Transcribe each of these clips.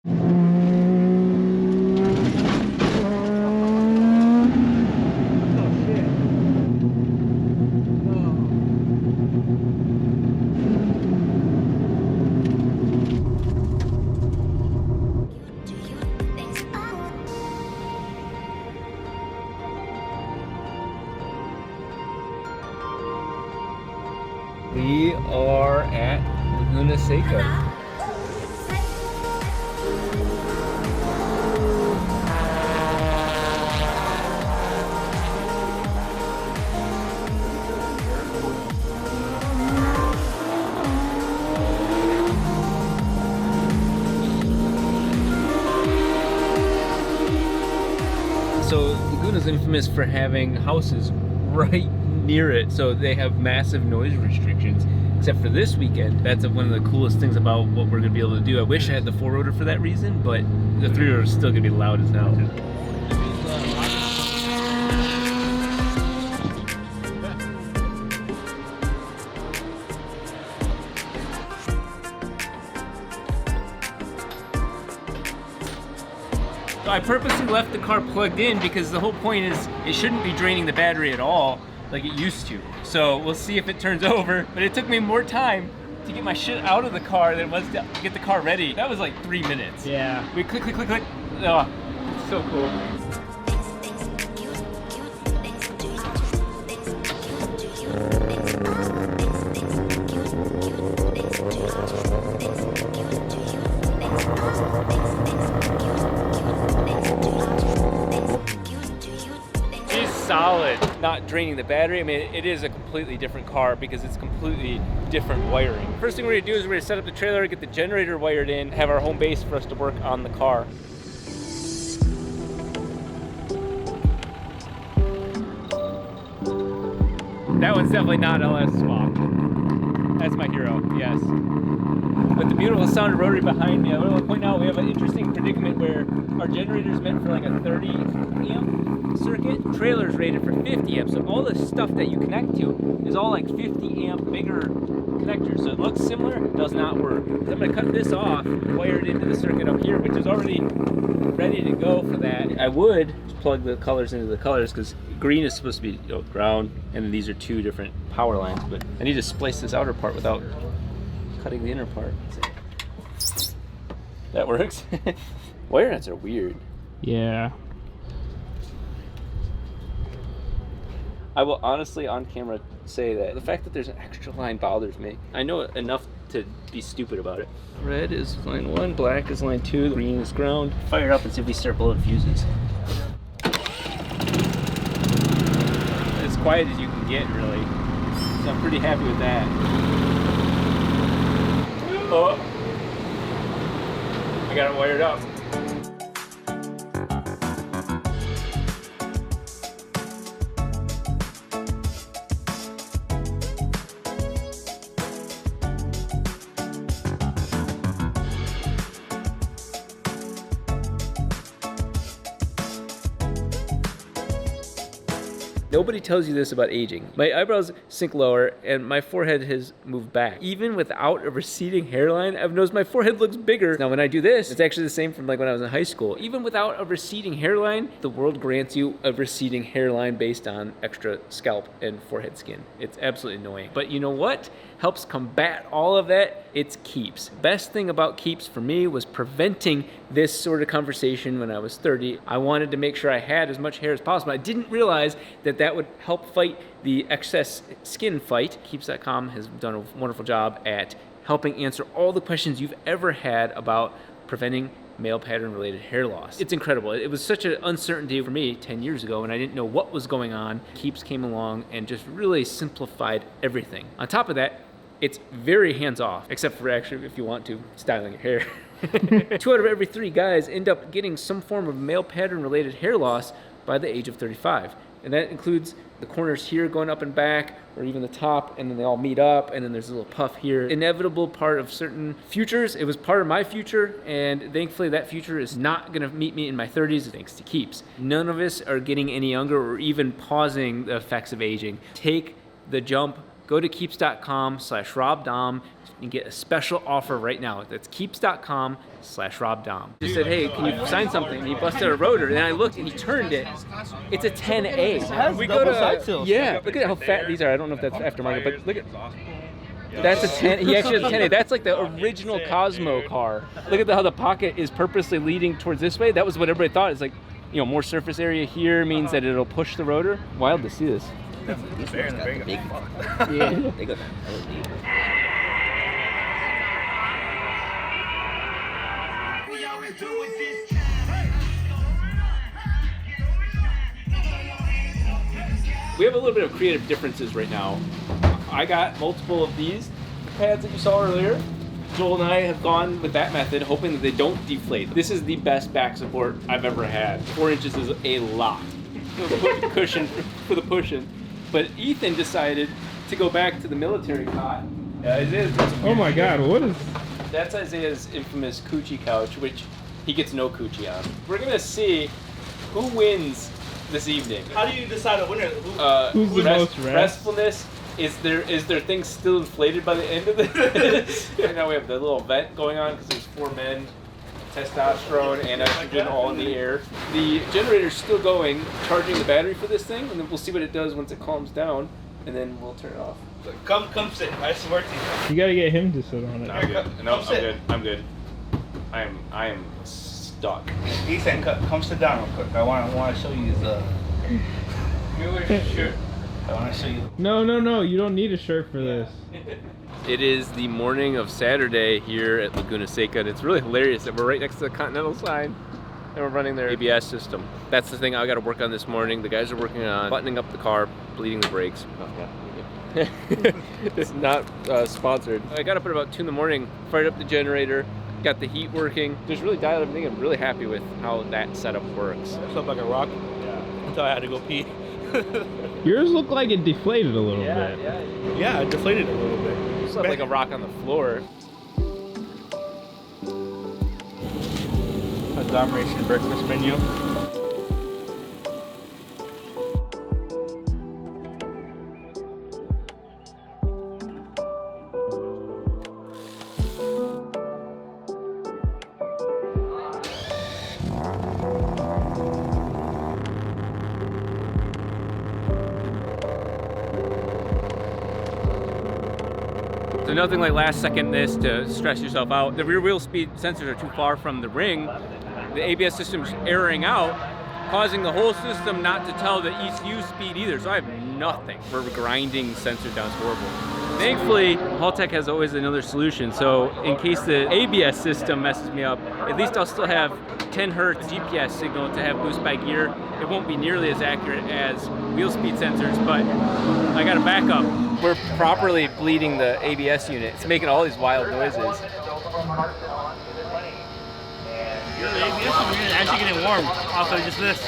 We are at Laguna Seca. So Laguna's infamous for having houses right near it, so they have massive noise restrictions. Except for this weekend, that's one of the coolest things about what we're gonna be able to do. I wish I had the 4-rotor for that reason, but the 3-rotor is still gonna be loud as hell. I purposely left the car plugged in because the whole point is it shouldn't be draining the battery at all like it used to. So we'll see if it turns over, but it took me more time to get my shit out of the car than it was to get the car ready. That was like 3 minutes. Yeah. We click, click, click, click. Oh, it's so cool. Solid, not draining the battery. I mean, it is a completely different car because it's completely different wiring. First thing we're gonna do is we're gonna set up the trailer, get the generator wired in, have our home base for us to work on the car. That one's definitely not LS swap. That's my hero, yes. But the beautiful sound of rotary behind me, I want to point out we have an interesting predicament where our generator is meant for like a 30 amp circuit. Trailer's rated for 50 amps, so all the stuff that you connect to is all like 50 amp bigger connectors. So it looks similar, does not work. So I'm gonna cut this off, wire it into the circuit up here, which is already ready to go for that. I would plug the colors into the colors because green is supposed to be ground, and then these are two different power lines, but I need to splice this outer part without cutting the inner part. That works. Wire nuts are weird. Yeah. I will honestly on camera say that the fact that there's an extra line bothers me. I know enough to be stupid about it. Red is line 1, black is line 2, green is ground. Fire it up and see if we start blowing fuses. As quiet as you can get, really. So I'm pretty happy with that. Oh, I got it wired up. Nobody tells you this about aging. My eyebrows sink lower and my forehead has moved back. Even without a receding hairline, I've noticed my forehead looks bigger. Now when I do this, it's actually the same from like when I was in high school. Even without a receding hairline, the world grants you a receding hairline based on extra scalp and forehead skin. It's absolutely annoying. But you know what helps combat all of that? It's Keeps. Best thing about Keeps for me was preventing this sort of conversation when I was 30. I wanted to make sure I had as much hair as possible. I didn't realize that that would help fight the excess skin fight. Keeps.com has done a wonderful job at helping answer all the questions you've ever had about preventing male pattern related hair loss. It's incredible. It was such an uncertainty for me 10 years ago and I didn't know what was going on. Keeps came along and just really simplified everything. On top of that, it's very hands-off, except for actually, if you want to, styling your hair. 2 out of every 3 guys end up getting some form of male pattern related hair loss by the age of 35. And that includes the corners here going up and back, or even the top, and then they all meet up, and then there's a little puff here. Inevitable part of certain futures. It was part of my future, and thankfully that future is not gonna meet me in my 30s thanks to Keeps. None of us are getting any younger or even pausing the effects of aging. Take the jump, go to keeps.com/RobDahm and get a special offer right now. That's keeps.com/RobDahm. Just said, hey, can you sign something? And he busted a rotor, and I looked, and he turned it. It's a 10A. We go to yeah. Look at how fat these are. I don't know if that's aftermarket, but look at. That's a 10. He actually has a 10A. That's like the original Cosmo car. Look at how the pocket is purposely leading towards this way. That was what everybody thought. It's like, you know, more surface area here means that it'll push the rotor. Wild to see this. These ones got the big one. Yeah. They got hella deep. We have a little bit of creative differences right now. I got multiple of these pads that you saw earlier. Joel and I have gone with that method, hoping that they don't deflate. This is the best back support I've ever had. 4 inches is a lot. Cushion for the pushing. But Ethan decided to go back to the military cot. Oh my God, what is... That's Isaiah's infamous coochie couch, which he gets no coochie on. We're gonna see who wins this evening. How do you decide a winner? Who's the most restfulness? Is there things still inflated by the end of this? Right now we have the little vent going on because there's 4 men, testosterone and estrogen all in the air. The generator's still going, charging the battery for this thing, and then we'll see what it does once it calms down, and then we'll turn it off. Come sit. I swear to you. You gotta get him to sit on it. I'm good. No, I'm good. I am stuck. Ethan, come sit down real quick. I want to show you the. Shirt. I want to show you. No, you don't need a shirt for this. It is the morning of Saturday here at Laguna Seca, and it's really hilarious that we're right next to the Continental sign, and we're running their ABS system. That's the thing I got to work on this morning. The guys are working on buttoning up the car, bleeding the brakes. Oh, yeah. It's not sponsored. I got up at about 2 in the morning, fired up the generator, got the heat working. Just really dialed everything. I'm really happy with how that setup works. Slept like a rock until I had to go pee. Yours looked like it deflated a little bit. Yeah, it deflated a little bit. You slept like a rock on the floor. A Dahm Racing breakfast menu. So nothing like last second this to stress yourself out. The rear wheel speed sensors are too far from the ring. The ABS system's erroring out, causing the whole system not to tell the ECU speed either. So I have nothing for grinding sensors down. It's horrible. Thankfully, Haltech has always another solution. So in case the ABS system messes me up, at least I'll still have 10 hertz GPS signal to have boost by gear. It won't be nearly as accurate as wheel speed sensors, but I got a backup. We're properly bleeding the ABS unit. It's making all these wild noises. The ABS unit is actually getting warm off of just this.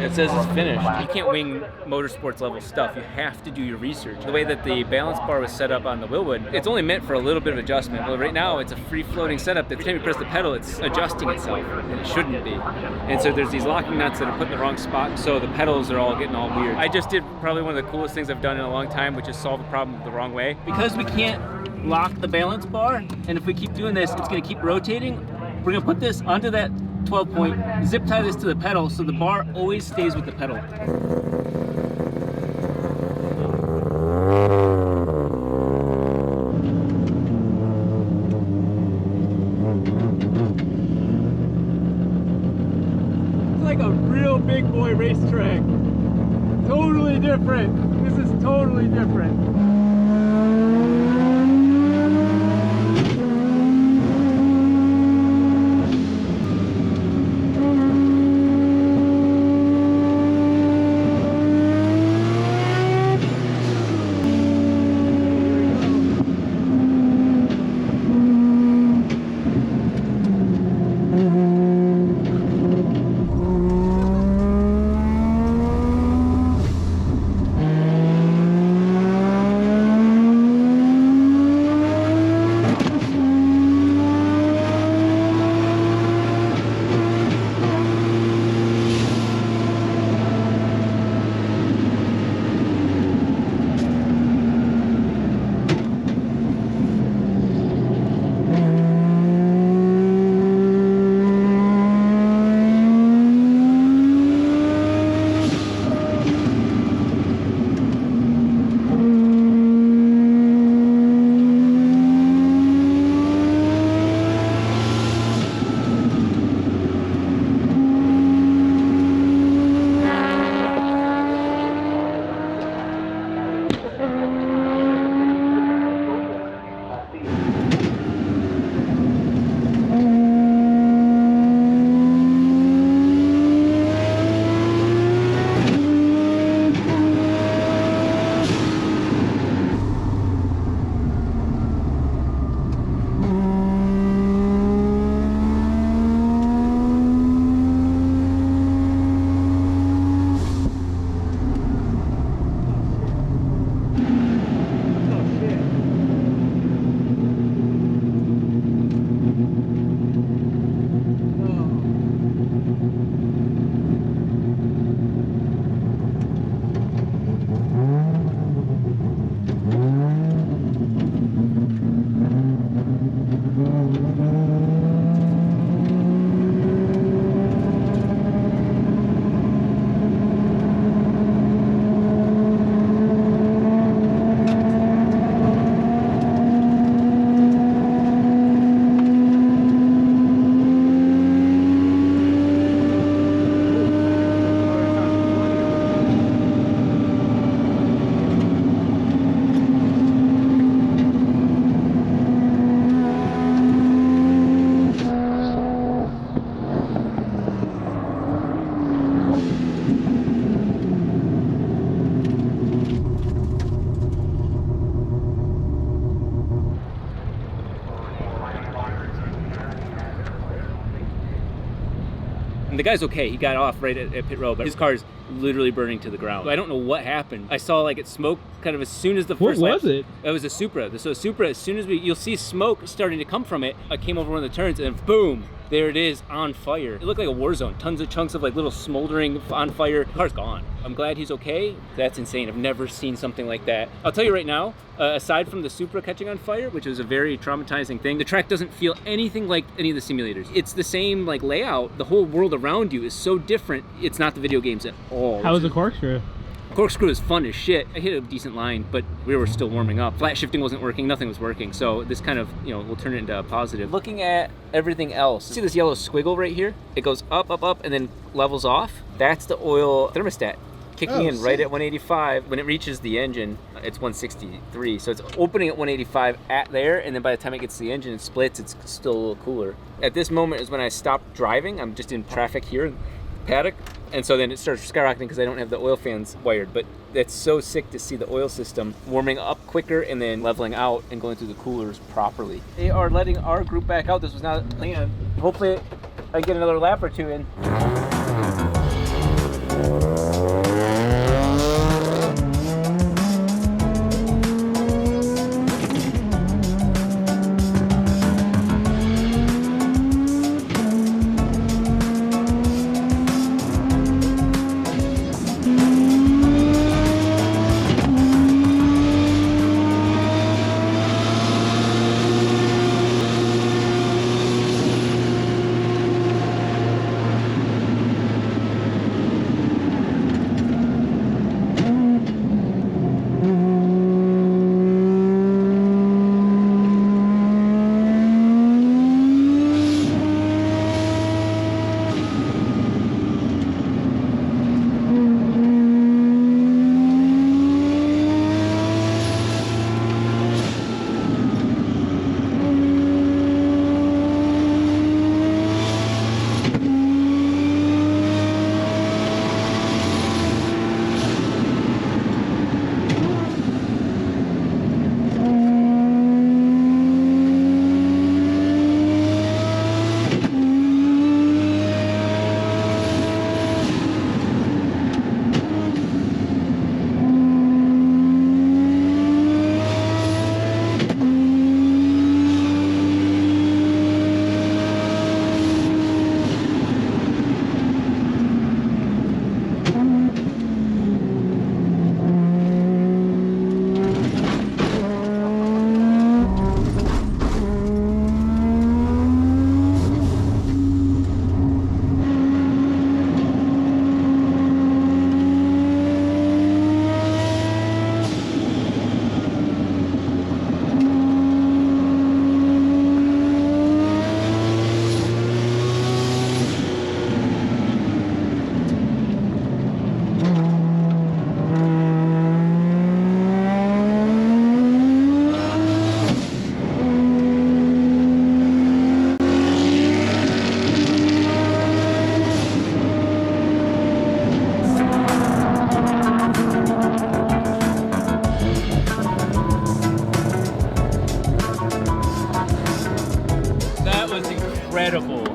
It says it's finished. You can't wing motorsports level stuff. You have to do your research. The way that the balance bar was set up on the Willwood, it's only meant for a little bit of adjustment. Well, right now it's a free floating setup. Every time you press the pedal, it's adjusting itself, and it shouldn't be. And so there's these locking nuts that are put in the wrong spot, so the pedals are all getting all weird. I just did probably one of the coolest things I've done in a long time, which is solve a problem the wrong way. Because we can't lock the balance bar, and if we keep doing this, it's gonna keep rotating. We're gonna put this onto that 12 point, zip tie this to the pedal so the bar always stays with the pedal. It's like a real big boy racetrack. Totally different. This is totally different. the guy's okay. He got off right at pit road, but his car's literally burning to the ground. I don't know what happened. I saw like it smoke kind of as soon as the first What was it? It was a Supra. So Supra, as soon as you'll see smoke starting to come from it. I came over one of the turns and then boom, there it is on fire. It looked like a war zone. Tons of chunks of like little smoldering on fire. The car's gone. I'm glad he's okay. That's insane. I've never seen something like that. I'll tell you right now, aside from the Supra catching on fire, which was a very traumatizing thing, the track doesn't feel anything like any of the simulators. It's the same like layout. The whole world around you is so different. It's not the video games at all. How was the corkscrew? Corkscrew is fun as shit. I hit a decent line, but we were still warming up. Flat shifting wasn't working, nothing was working. So this kind of, you know, will turn it into a positive. Looking at everything else, see this yellow squiggle right here? It goes up, up, up, and then levels off. That's the oil thermostat kicking in right at 185. When it reaches the engine, it's 163. So it's opening at 185 at there, and then by the time it gets to the engine and splits, it's still a little cooler. At this moment is when I stopped driving. I'm just in traffic here in paddock. And so then it starts skyrocketing because I don't have the oil fans wired. But it's so sick to see the oil system warming up quicker and then leveling out and going through the coolers properly. They are letting our group back out. This was not planned. Hopefully I get another lap or two in.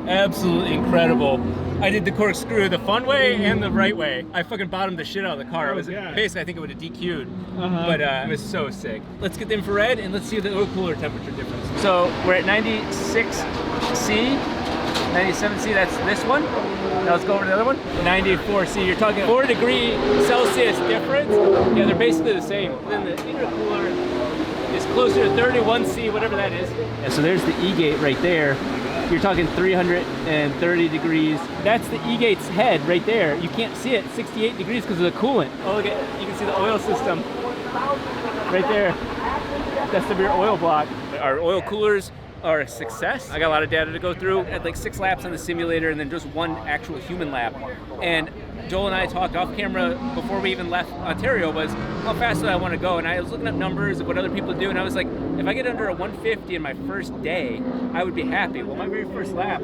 Absolutely incredible. I did the corkscrew the fun way and the right way. I fucking bottomed the shit out of the car. It was basically, I think it would have DQ'd, but it was so sick. Let's get the infrared and let's see the oil cooler temperature difference. So we're at 96C, 97C, that's this one. Now let's go over to the other one. 94C, you're talking 4 degree Celsius difference. Yeah, they're basically the same. Then the intercooler is closer to 31C, whatever that is. Yeah, so there's the E-gate right there. You're talking 330 degrees. That's the E-gate's head right there. You can't see it, 68 degrees because of the coolant. Oh, look at, you can see the oil system right there. That's the rear oil block. Our oil coolers are a success. I got a lot of data to go through. I had like 6 laps on the simulator and then just 1 actual human lap. And Joel and I talked off camera before we even left Ontario was how fast do I want to go? And I was looking up numbers of what other people do, and I was like, if I get under a 150 in my first day, I would be happy. Well, my very first lap,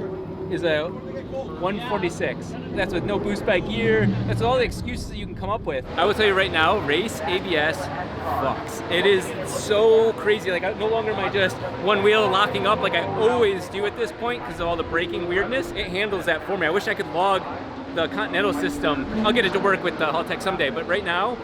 is a 146. That's with no boost by gear. That's all the excuses that you can come up with. I will tell you right now, race ABS fucks. It is so crazy. Like, no longer am I just one wheel locking up like I always do at this point because of all the braking weirdness. It handles that for me. I wish I could log the Continental system. I'll get it to work with the Haltech someday, but right now,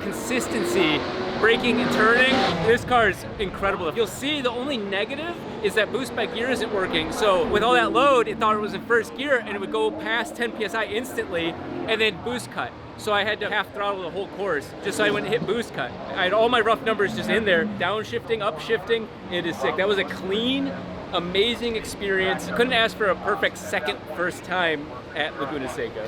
consistency, braking and turning, this car is incredible. You'll see the only negative is that boost by gear isn't working. So with all that load, it thought it was in first gear and it would go past 10 PSI instantly and then boost cut. So I had to half throttle the whole course just so I wouldn't hit boost cut. I had all my rough numbers just in there, downshifting, upshifting. It is sick. That was a clean, amazing experience. Couldn't ask for a perfect first time at Laguna Seca.